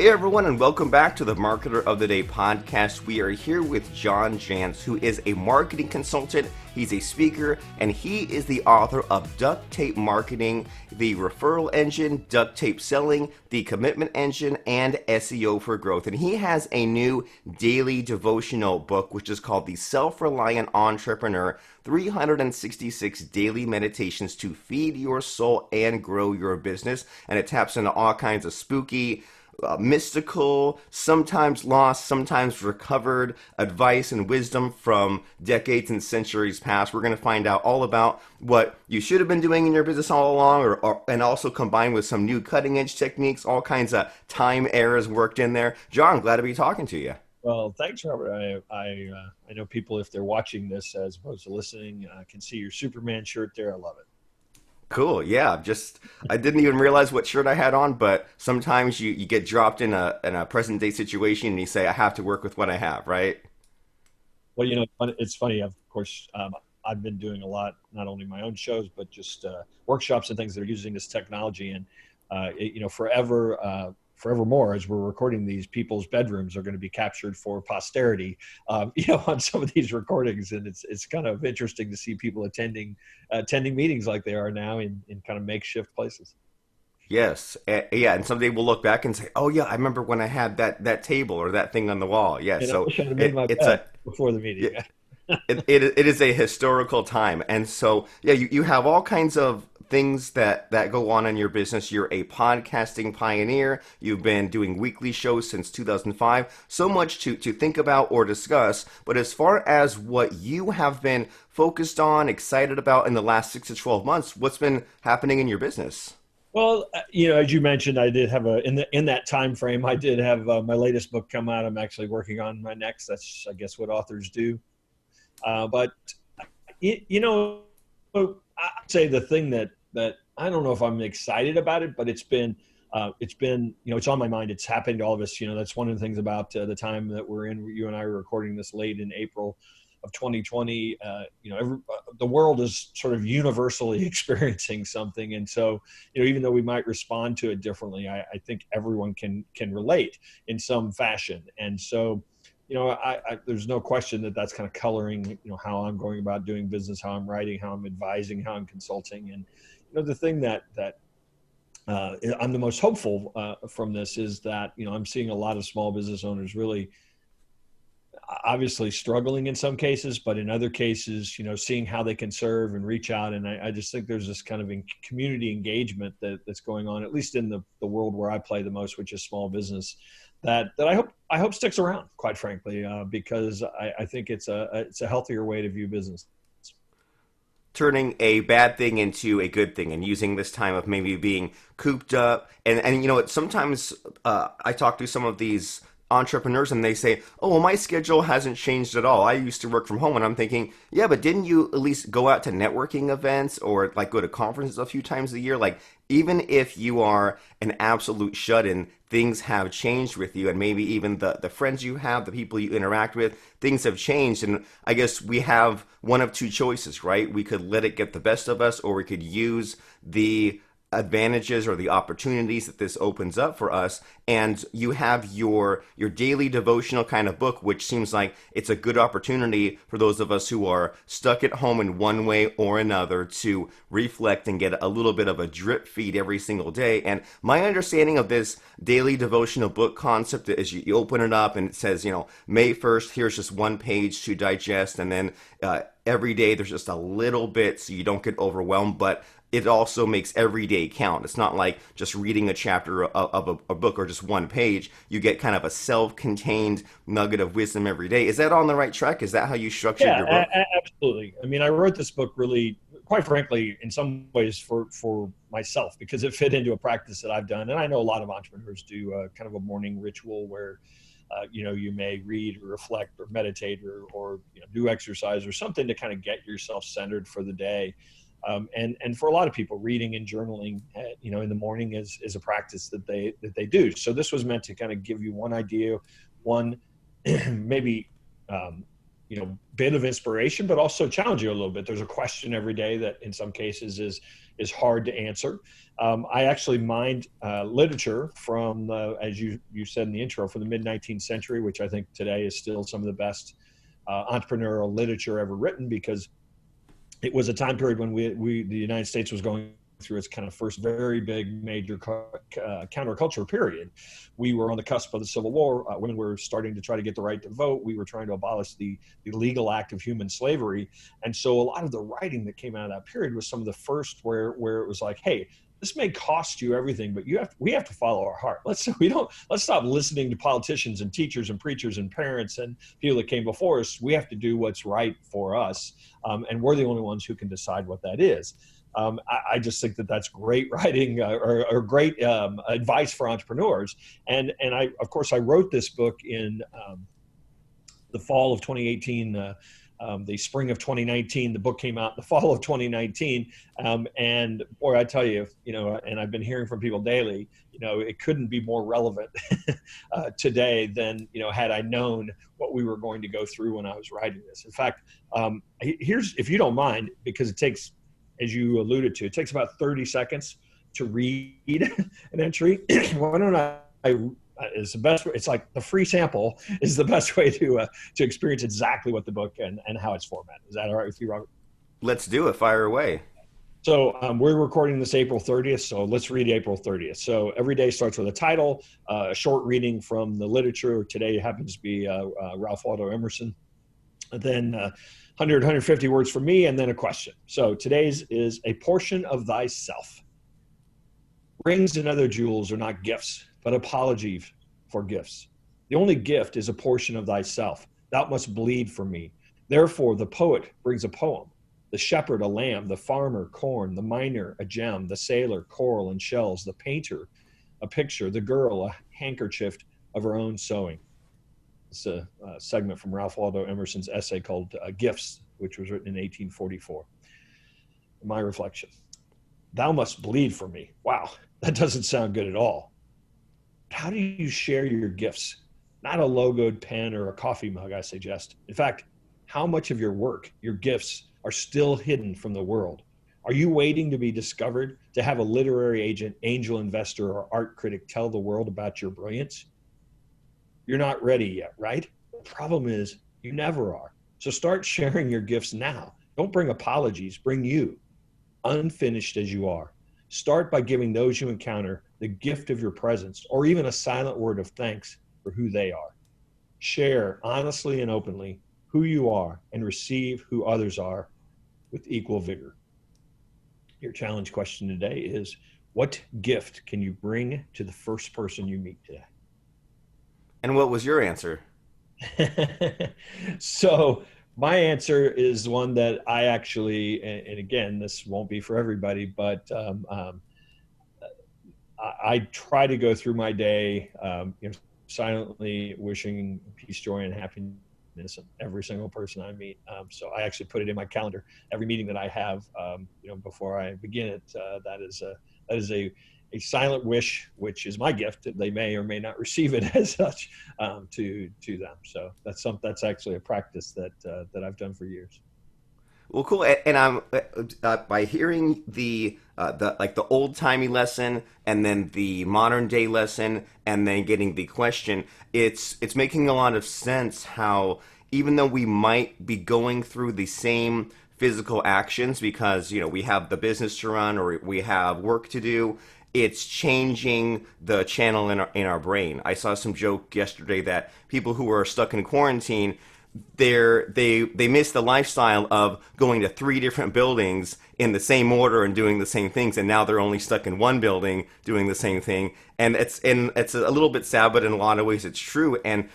Hey everyone, and welcome back to the Marketer of the Day podcast. We are here with Jantsch, who is a marketing consultant. He's a speaker, and he is the author of Duct Tape Marketing, the Referral Engine, Duct Tape Selling, the Commitment Engine, and SEO for Growth. And he has a new daily devotional book, which is called the Self-Reliant Entrepreneur, 366 Daily Meditations to Feed Your Soul and Grow Your Business. And it taps into all kinds of spooky, mystical, sometimes lost, sometimes recovered advice and wisdom from decades and centuries past. We're going to find out all about what you should have been doing in your business all along, and also combined with some new cutting edge techniques, all kinds of time errors worked in there. John, glad to be talking to you. Well, thanks, Robert. I know people, if they're watching this as opposed to listening, can see your Superman shirt there. I love it. Cool. Yeah. I didn't even realize what shirt I had on, but sometimes you get dropped in a present day situation and you say, I have to work with what I have, right? Well, it's funny. Of course, I've been doing a lot, not only my own shows, but just workshops and things that are using this technology. And, forevermore, as we're recording these, people's bedrooms are going to be captured for posterity, on some of these recordings. And it's kind of interesting to see people attending meetings like they are now in kind of makeshift places. Yes. Yeah. And someday we'll look back and say, oh, yeah, I remember when I had that table or that thing on the wall. Yeah. And I So wish I'd have made my it's a, bed before the meeting. it is a historical time. And so, yeah, you have all kinds of things that go on in your business. You're a podcasting pioneer. You've been doing weekly shows since 2005. So much to think about or discuss. But as far as what you have been focused on, excited about in the last 6 to 12 months, what's been happening in your business? Well, as you mentioned, I did have in that time frame, I did have my latest book come out. I'm actually working on my next. That's, I guess, what authors do. But I'd say the thing that I don't know if I'm excited about it, but it's been it's on my mind. It's happened to all of us. That's one of the things about the time that we're in. You and I were recording this late in April of 2020. The world is sort of universally experiencing something, and so even though we might respond to it differently, I think everyone can relate in some fashion, and so. There's no question that that's kind of coloring, how I'm going about doing business, how I'm writing, how I'm advising, how I'm consulting. And, the thing that I'm the most hopeful from this is that, I'm seeing a lot of small business owners really obviously struggling in some cases, but in other cases, seeing how they can serve and reach out. And I just think there's this kind of community engagement that's going on, at least in the world where I play the most, which is small business, that I hope sticks around, quite frankly, because I think it's a healthier way to view business. Turning a bad thing into a good thing and using this time of maybe being cooped up. And sometimes I talk to some of these entrepreneurs and they say, oh, well, my schedule hasn't changed at all. I used to work from home. And I'm thinking, yeah, but didn't you at least go out to networking events or like go to conferences a few times a year? Like, even if you are an absolute shut-in, things have changed with you, and maybe even the friends you have, the people you interact with, things have changed. And I guess we have one of two choices, right? We could let it get the best of us, or we could use the advantages or the opportunities that this opens up for us. And you have your daily devotional kind of book, which seems like it's a good opportunity for those of us who are stuck at home in one way or another to reflect and get a little bit of a drip feed every single day. And my understanding of this daily devotional book concept is you open it up and it says, May 1st, here's just one page to digest, and then every day there's just a little bit so you don't get overwhelmed, but it also makes every day count. It's not like just reading a chapter of a book or just one page. You get kind of a self-contained nugget of wisdom every day. Is that on the right track? Is that how you structured your book? Absolutely. I mean, I wrote this book really, quite frankly, in some ways for myself, because it fit into a practice that I've done. And I know a lot of entrepreneurs do kind of a morning ritual where you may read or reflect or meditate or do exercise or something to kind of get yourself centered for the day. And for a lot of people, reading and journaling, in the morning is a practice that they do. So this was meant to kind of give you one idea, one maybe bit of inspiration, but also challenge you a little bit. There's a question every day that in some cases is hard to answer. I actually mined literature from, as you said in the intro, from the mid-19th century, which I think today is still some of the best entrepreneurial literature ever written, because it was a time period when the United States was going through its kind of first very big major counterculture period. We were on the cusp of the Civil War. Women were starting to try to get the right to vote. We were trying to abolish the legal act of human slavery. And so a lot of the writing that came out of that period was some of the first where it was like, hey, this may cost you everything, but we have to follow our heart. Let's stop listening to politicians and teachers and preachers and parents and people that came before us. We have to do what's right for us, and we're the only ones who can decide what that is. I just think that that's great writing or great advice for entrepreneurs. And of course I wrote this book in the fall of 2018. The spring of 2019, the book came out in the fall of 2019. And boy, I tell you, and I've been hearing from people daily, it couldn't be more relevant today than, had I known what we were going to go through when I was writing this. In fact, here's, if you don't mind, because it takes, as you alluded to, it takes about 30 seconds to read an entry. Why don't I is the best. It's like the free sample is the best way to experience exactly what the book and how it's formatted. Is that all right with you, Robert? Let's do it. Fire away. So we're recording this April 30th, so let's read April 30th. So every day starts with a title, a short reading from the literature. Today happens to be Ralph Waldo Emerson. And then 100, 150 words from me, and then a question. So today's is a portion of thyself. Rings and other jewels are not gifts, but apologies for gifts. The only gift is a portion of thyself. Thou must bleed for me. Therefore, the poet brings a poem, the shepherd a lamb, the farmer corn, the miner a gem, the sailor coral and shells, the painter a picture, the girl a handkerchief of her own sewing. It's a segment from Ralph Waldo Emerson's essay called Gifts, which was written in 1844. My reflection. Thou must bleed for me. Wow, that doesn't sound good at all. How do you share your gifts? Not a logoed pen or a coffee mug, I suggest. In fact, how much of your work, your gifts, are still hidden from the world? Are you waiting to be discovered, to have a literary agent, angel investor, or art critic tell the world about your brilliance? You're not ready yet, right? The problem is you never are. So start sharing your gifts now. Don't bring apologies, bring you, unfinished as you are. Start by giving those you encounter the gift of your presence, or even a silent word of thanks for who they are. Share honestly and openly who you are and receive who others are with equal vigor. Your challenge question today is, what gift can you bring to the first person you meet today? And what was your answer? So my answer is one that I actually, and again, this won't be for everybody, but I try to go through my day, silently wishing peace, joy, and happiness on every single person I meet. So I actually put it in my calendar. Every meeting that I have, before I begin it, that is a silent wish, which is my gift. They may or may not receive it as such to them. So that's actually a practice that I've done for years. Well, cool. And I'm by hearing the old timey lesson, and then the modern day lesson, and then getting the question. It's making a lot of sense how, even though we might be going through the same physical actions because we have the business to run or we have work to do, it's changing the channel in our brain. I saw some joke yesterday that people who are stuck in quarantine, they miss the lifestyle of going to 3 different buildings in the same order and doing the same things, and now they're only stuck in one building doing the same thing. And it's a little bit sad, but in a lot of ways it's true. And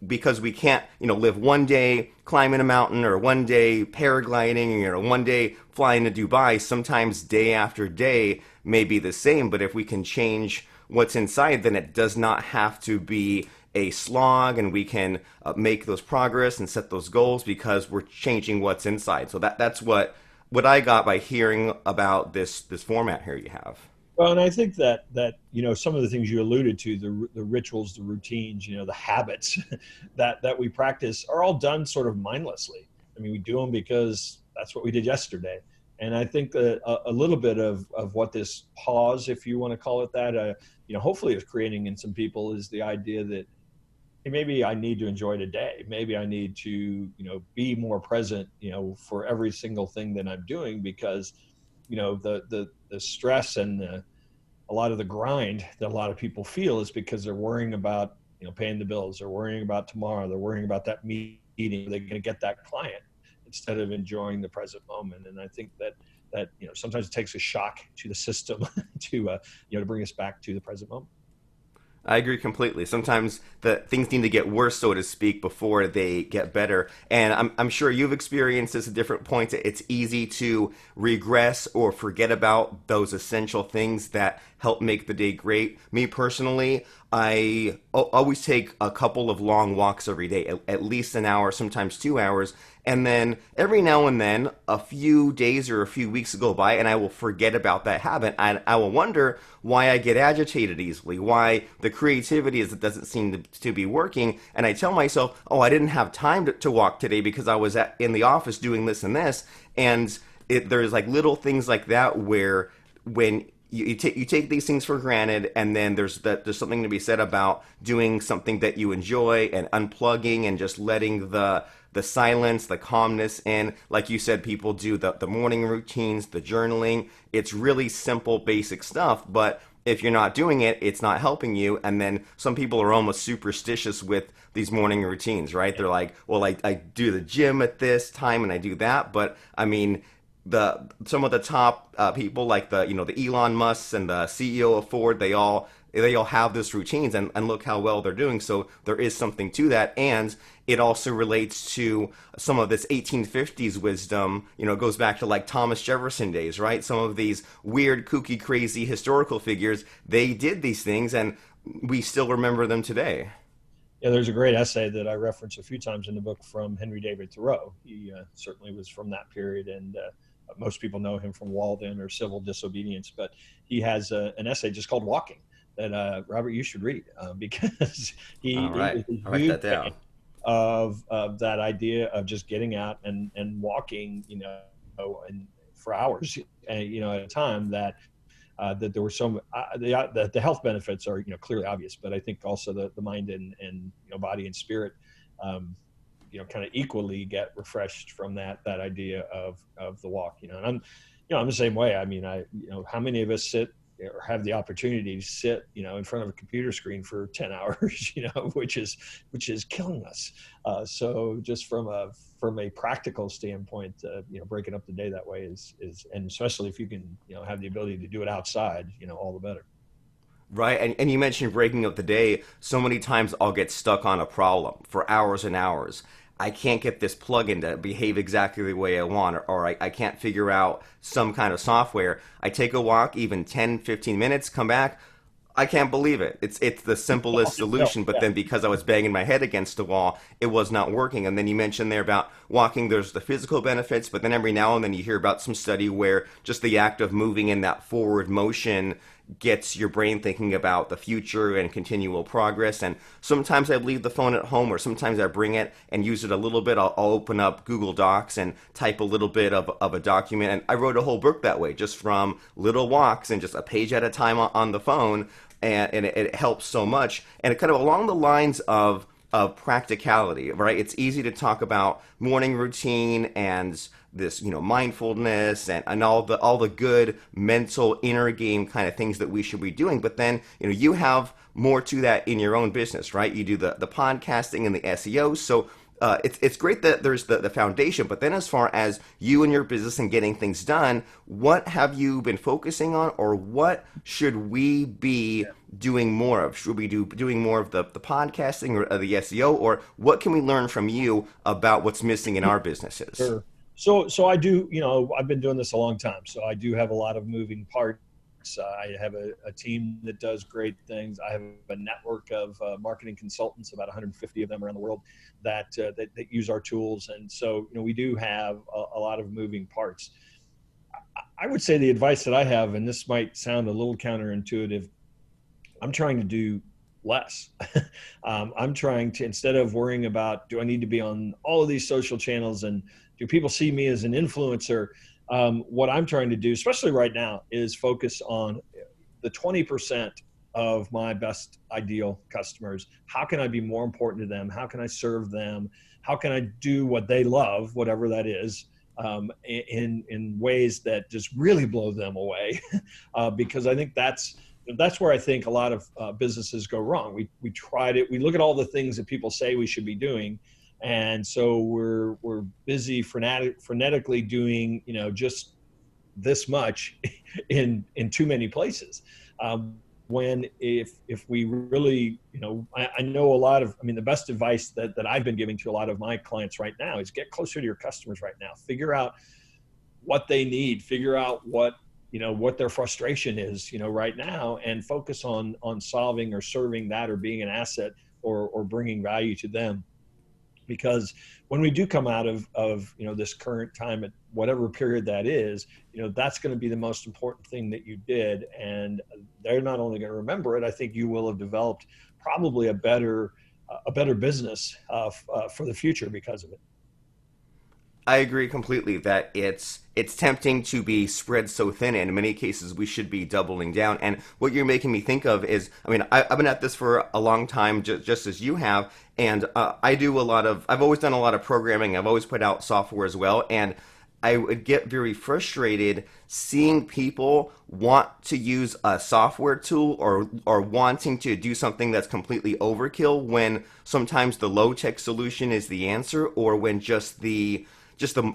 because we can't live one day climbing a mountain, or one day paragliding, or one day flying to Dubai, sometimes day after day may be the same. But if we can change what's inside, then it does not have to be a slog, and we can make those progress and set those goals because we're changing what's inside. So that's what I got by hearing about this format here you have. Well, and I think that some of the things you alluded to, the rituals, the routines, the habits that we practice are all done sort of mindlessly. I mean, we do them because that's what we did yesterday. And I think that a little bit of what this pause, if you want to call it that, hopefully is creating in some people is the idea that, hey, maybe I need to enjoy today. Maybe I need to, be more present, for every single thing that I'm doing, because, the stress and a lot of the grind that a lot of people feel is because they're worrying about, paying the bills. They're worrying about tomorrow. They're worrying about that meeting. They're going to get that client instead of enjoying the present moment. And I think that sometimes it takes a shock to the system to bring us back to the present moment. I agree completely. Sometimes the things need to get worse, so to speak, before they get better. And I'm sure you've experienced this at different points. It's easy to regress or forget about those essential things that help make the day great. Me personally, I always take a couple of long walks every day, at least an hour, sometimes 2 hours. And then every now and then, a few days or a few weeks go by, and I will forget about that habit. And I will wonder why I get agitated easily, why the creativity is it doesn't seem to be working. And I tell myself, oh, I didn't have time to walk today because I was in the office doing this and this. And there's like little things like that where when you take these things for granted, and then there's something to be said about doing something that you enjoy and unplugging and just letting the silence, the calmness in. Like you said, people do the morning routines, the journaling. It's really simple, basic stuff, but if you're not doing it, it's not helping you. And then some people are almost superstitious with these morning routines, right? They're like, well, I do the gym at this time and I do that, but I mean, some of the top people like the Elon Musks and the CEO of Ford, they all have this routines, and look how well they're doing. So there is something to that, and it also relates to some of this 1850s wisdom. It goes back to like Thomas Jefferson days, right? Some of these weird, kooky, crazy historical figures, they did these things, and we still remember them today. Yeah, there's a great essay that I reference a few times in the book from Henry David Thoreau. He certainly was from that period, and most people know him from Walden or Civil Disobedience. But he has an essay just called "Walking" that Robert, you should read, because All he right, is a I'll write huge that fan down. of that idea of just getting out and walking, and for hours, at a time, that there were some the health benefits are clearly obvious, but I think also the mind and body and spirit, kind of equally get refreshed from that idea of the walk. And I'm the same way. I mean, how many of us sit or have the opportunity to sit in front of a computer screen for 10 hours, which is killing us. So just from a practical standpoint, breaking up the day that way is, and especially if you can have the ability to do it outside, all the better. Right, and you mentioned breaking up the day. So many times I'll get stuck on a problem for hours and hours. I can't get this plugin to behave exactly the way I want, or I can't figure out some kind of software. I take a walk, even 10, 15 minutes, come back. I can't believe it. It's the simplest No, solution, but yeah. then because I was banging my head against the wall, it was not working. And then you mentioned there about walking, there's the physical benefits, but then every now and then you hear about some study where just the act of moving in that forward motion gets your brain thinking about the future and continual progress. And sometimes I leave the phone at home, or sometimes I bring it and use it a little bit. I'll open up Google Docs and type a little bit of a document. And I wrote a whole book that way, just from little walks and just a page at a time on the phone. And it helps so much. And it kind of along the lines of practicality, right? It's easy to talk about morning routine and this, mindfulness and all the good mental inner game kind of things that we should be doing. But then, you have more to that in your own business, right? You do the podcasting and the SEO. So it's great that there's the foundation, but then as far as you and your business and getting things done, what have you been focusing on, or what should we be doing more of? Should we doing more of the podcasting or the SEO, or what can we learn from you about what's missing in our businesses? Sure. So I do, I've been doing this a long time. So I do have a lot of moving parts. I have a team that does great things. I have a network of marketing consultants, about 150 of them around the world, that use our tools. And so, we do have a lot of moving parts. I would say the advice that I have, and this might sound a little counterintuitive, I'm trying to do less. I'm trying to, instead of worrying about, do I need to be on all of these social channels and do people see me as an influencer? What I'm trying to do, especially right now, is focus on the 20% of my best ideal customers. How can I be more important to them? How can I serve them? How can I do what they love, whatever that is, in ways that just really blow them away? Because I think that's where I think a lot of businesses go wrong. We tried it. We look at all the things that people say we should be doing, and so we're busy frenetically doing just this much in too many places. When if we really, I know a lot of, I mean, the best advice that I've been giving to a lot of my clients right now is get closer to your customers right now. Figure out what they need, figure out what their frustration is, right now, and focus on solving or serving that or being an asset or bringing value to them. Because when we do come out of this current time at whatever period that is, that's going to be the most important thing that you did, and they're not only going to remember it. I think you will have developed probably a better business for the future because of it. I agree completely that it's tempting to be spread so thin, and in many cases we should be doubling down. And what you're making me think of is, I mean, I've been at this for a long time, just as you have, and I've always done a lot of programming. I've always put out software as well, and I would get very frustrated seeing people want to use a software tool or wanting to do something that's completely overkill when sometimes the low tech solution is the answer, or when just the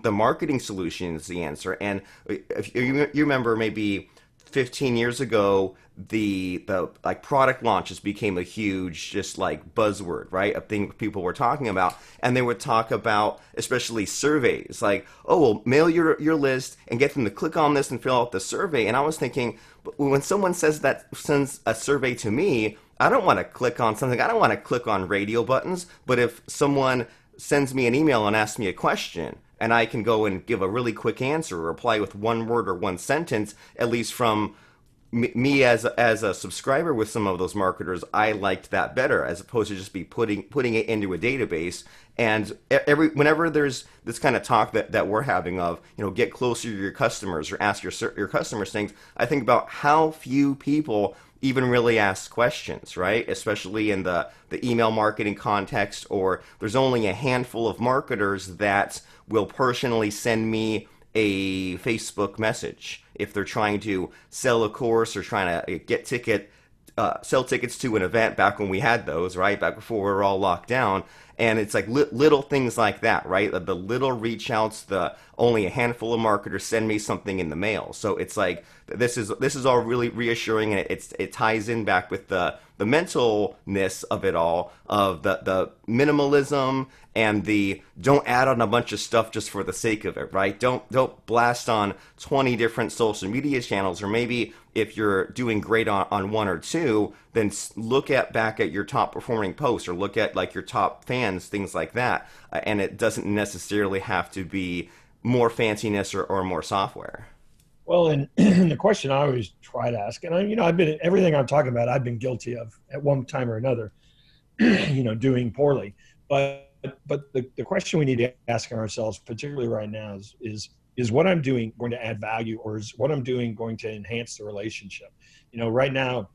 marketing solution is the answer. And if you remember, maybe 15 years ago, the like product launches became a huge just like buzzword, right? A thing people were talking about, and they would talk about especially surveys, like, oh, well, mail your list and get them to click on this and fill out the survey. And I was thinking, when someone sends a survey to me, I don't want to click on something. I don't want to click on radio buttons. But if someone sends me an email and asks me a question, and I can go and give a really quick answer or reply with one word or one sentence, at least from me as a subscriber with some of those marketers, I liked that better, as opposed to just be putting it into a database. And whenever there's this kind of talk that we're having of, get closer to your customers or ask your customers things, I think about how few people even really ask questions, right? Especially in the email marketing context, or there's only a handful of marketers that will personally send me a Facebook message if they're trying to sell a course or trying to sell tickets to an event, back when we had those, right? Back before we were all locked down. And it's like little things like that, right? The little reach outs, the only a handful of marketers send me something in the mail. So it's like, this is all really reassuring, and it ties in back with the mentalness of it all, of the minimalism and the don't add on a bunch of stuff just for the sake of it, right? Don't blast on 20 different social media channels, or maybe if you're doing great on one or two, then look back at your top performing posts, or look at like your top fans, things like that. And it doesn't necessarily have to be more fanciness or more software. Well, and the question I always try to ask, and I've been, everything I'm talking about, I've been guilty of at one time or another, doing poorly. But the question we need to ask ourselves, particularly right now, is what I'm doing going to add value, or is what I'm doing going to enhance the relationship? Right now,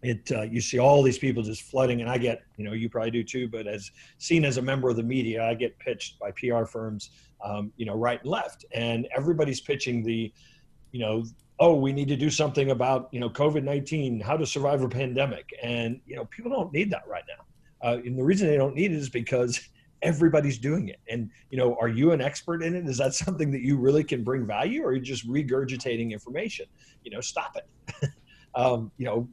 you see all these people just flooding, and I get, you probably do too, but as seen as a member of the media, I get pitched by PR firms, right and left, and everybody's pitching oh, we need to do something about, COVID-19, how to survive a pandemic. And, people don't need that right now. And the reason they don't need it is because everybody's doing it. And, are you an expert in it? Is that something that you really can bring value, or are you just regurgitating information? Stop it.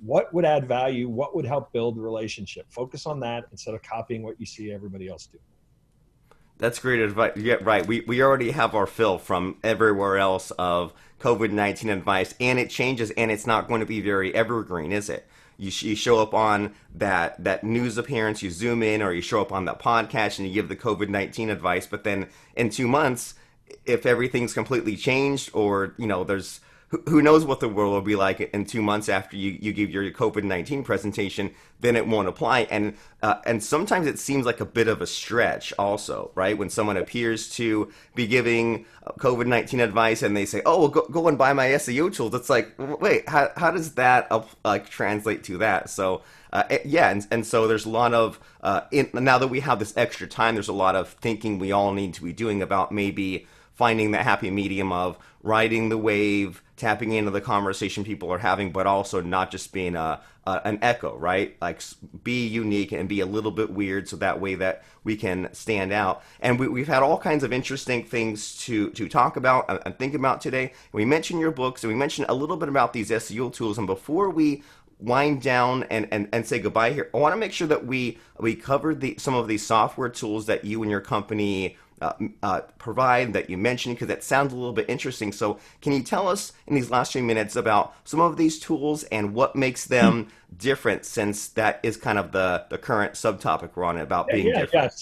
What would add value? What would help build the relationship? Focus on that instead of copying what you see everybody else do. That's great advice. Yeah, right. We already have our fill from everywhere else of COVID-19 advice, and it changes, and it's not going to be very evergreen, is it? You show up on that news appearance, you zoom in, or you show up on that podcast and you give the COVID-19 advice, but then in 2 months, if everything's completely changed, or there's who knows what the world will be like in 2 months after you give your COVID-19 presentation, then it won't apply. And sometimes it seems like a bit of a stretch also, right? When someone appears to be giving COVID-19 advice and they say, oh, well, go and buy my SEO tools. It's like, wait, how does that like translate to that? So yeah, and so there's a lot of now that we have this extra time, there's a lot of thinking we all need to be doing about maybe finding that happy medium of riding the wave, tapping into the conversation people are having, but also not just being an echo, right? Like be unique and be a little bit weird, so that way that we can stand out. And we've had all kinds of interesting things to talk about and think about today. We mentioned your books, and we mentioned a little bit about these SEO tools. And before we wind down and say goodbye here, I want to make sure that we covered some of these software tools that you and your company provide, that you mentioned, because that sounds a little bit interesting. So can you tell us in these last few minutes about some of these tools and what makes them different, since that is kind of the current subtopic we're on, about being Yeah. different?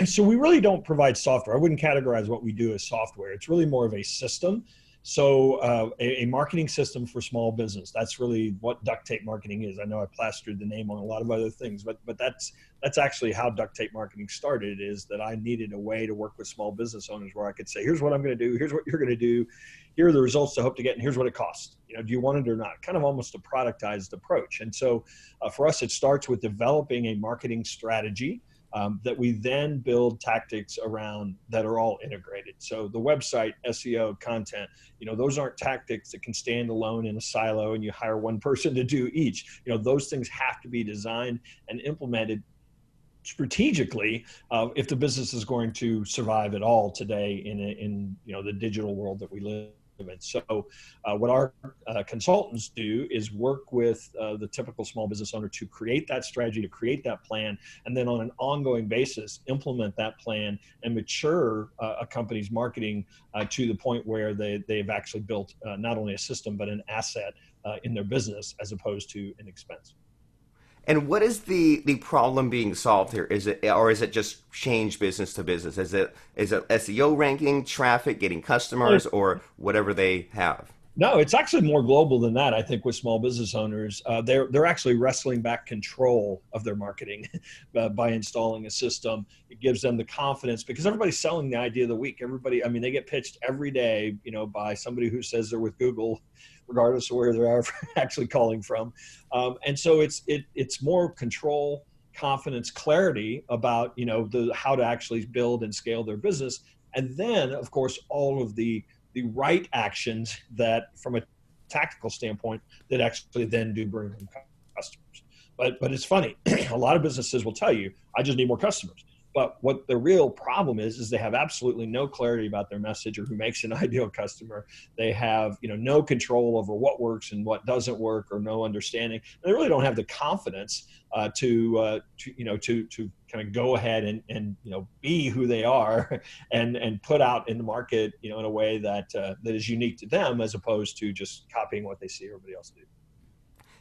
So we really don't provide software. I wouldn't categorize what we do as software. It's really more of a system. So a marketing system for small business. That's really what Duct Tape Marketing is. I know I plastered the name on a lot of other things, but that's actually how Duct Tape Marketing started. Is that I needed a way to work with small business owners where I could say, here's what I'm going to do, here's what you're going to do, here are the results I hope to get, and here's what it costs. Do you want it or not? Kind of almost a productized approach. And so for us, it starts with developing a marketing strategy that we then build tactics around that are all integrated. So the website, SEO, content, those aren't tactics that can stand alone in a silo and you hire one person to do each. Those things have to be designed and implemented strategically if the business is going to survive at all today in the digital world that we live in. So what our consultants do is work with the typical small business owner to create that strategy, to create that plan, and then on an ongoing basis implement that plan and mature a company's marketing to the point where they've actually built not only a system but an asset in their business as opposed to an expense. And what is the problem being solved here? Is it just change business to business? Is it SEO ranking, traffic, getting customers, or whatever they have? No, it's actually more global than that. I think with small business owners, they're actually wrestling back control of their marketing by installing a system. It gives them the confidence because everybody's selling the idea of the week. Everybody, I mean, they get pitched every day, by somebody who says they're with Google, regardless of where they're actually calling from. And so it's more control, confidence, clarity about how to actually build and scale their business, and then of course all of the right actions that from a tactical standpoint that actually then do bring them customers. But it's funny, a lot of businesses will tell you, I just need more customers. But what the real problem is they have absolutely no clarity about their message or who makes an ideal customer. They have, no control over what works and what doesn't work, or no understanding. And they really don't have the confidence to kind of go ahead and be who they are and put out in the market, in a way that that is unique to them, as opposed to just copying what they see everybody else do.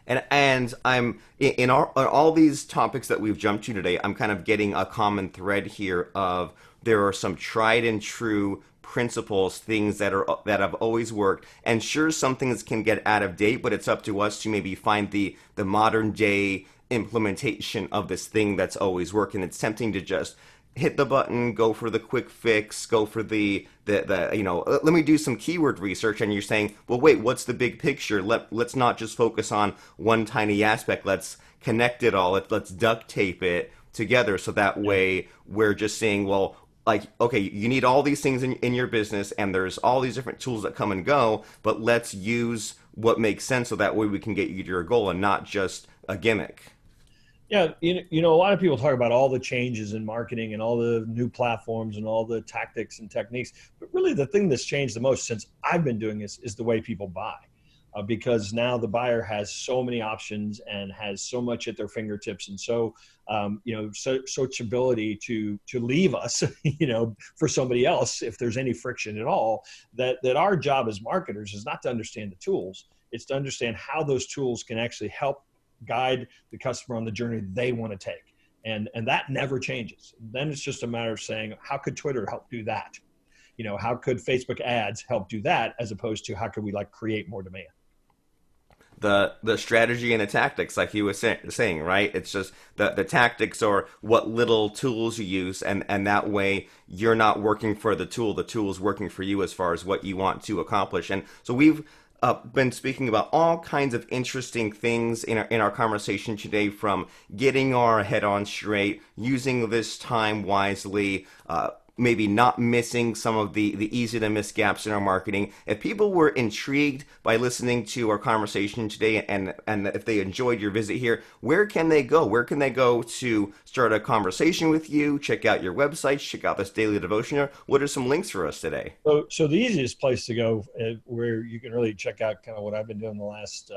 And I'm in all these topics that we've jumped to today, I'm kind of getting a common thread here of there are some tried and true principles, things that have always worked. And sure, some things can get out of date, but it's up to us to maybe find the modern day implementation of this thing that's always worked. And it's tempting to just hit the button, go for the quick fix, go for the let me do some keyword research. And you're saying, well, wait, what's the big picture? Let's not just focus on one tiny aspect. Let's connect it all. Let's duct tape it together, so that way we're just saying, well, like, okay, you need all these things in your business, and there's all these different tools that come and go, but let's use what makes sense, so that way we can get you to your goal and not just a gimmick. Yeah, a lot of people talk about all the changes in marketing and all the new platforms and all the tactics and techniques, but really the thing that's changed the most since I've been doing this is the way people buy, because now the buyer has so many options and has so much at their fingertips, and such ability to leave us, for somebody else if there's any friction at all. That our job as marketers is not to understand the tools; it's to understand how those tools can actually help guide the customer on the journey they want to take. And that never changes. Then it's just a matter of saying, how could Twitter help do that? how could Facebook ads help do that, as opposed to how could we like create more demand? The strategy and the tactics, like you were saying, right? It's just the tactics are what little tools you use, and that way you're not working for the tool's working for you as far as what you want to accomplish. And so we've been speaking about all kinds of interesting things in our conversation today, from getting our head on straight, using this time wisely, maybe not missing some of the easy to miss gaps in our marketing. If people were intrigued by listening to our conversation today, and if they enjoyed your visit here, where can they go? Where can they go to start a conversation with you, check out your website, check out this daily devotion? What are some links for us today? So the easiest place to go, where you can really check out kind of what I've been doing the last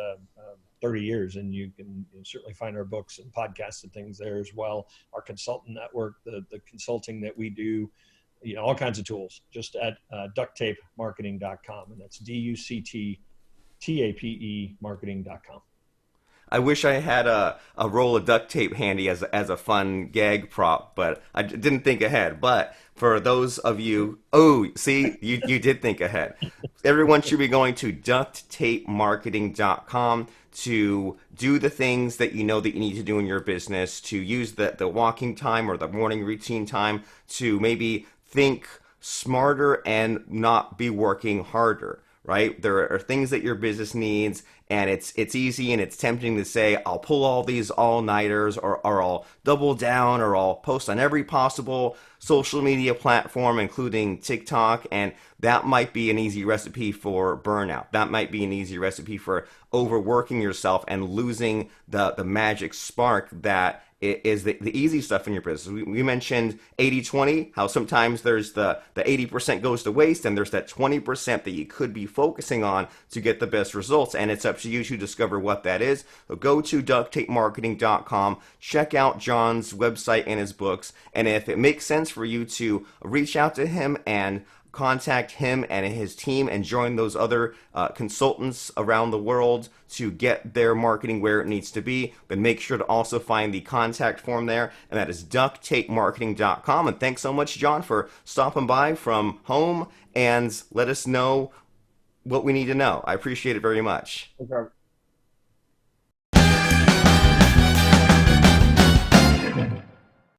30 years, and you can certainly find our books and podcasts and things there as well. Our consultant network, the consulting that we do, all kinds of tools, just at ducttapemarketing.com, and that's DUCTTAPE marketing.com. I wish I had a roll of duct tape handy as a fun gag prop, but I didn't think ahead. But for those of you, oh, see, you did think ahead. Everyone should be going to ducttapemarketing.com to do the things that you know that you need to do in your business, to use the walking time or the morning routine time to maybe think smarter and not be working harder. Right? There are things that your business needs, and it's easy and it's tempting to say, I'll pull all these all-nighters, or I'll double down, or I'll post on every possible social media platform, including TikTok, and that might be an easy recipe for burnout. That might be an easy recipe for overworking yourself and losing the magic spark that is the easy stuff in your business. We mentioned 80-20, how sometimes there's the 80% goes to waste, and there's that 20% that you could be focusing on to get the best results, and it's up to you to discover what that is. So go to ducttapemarketing.com, check out John's website and his books, and if it makes sense for you to reach out to him and contact him and his team and join those other consultants around the world to get their marketing where it needs to be, but make sure to also find the contact form there, and that is ducttapemarketing.com. And thanks so much, John, for stopping by from home and let us know what we need to know. I appreciate it very much. Okay.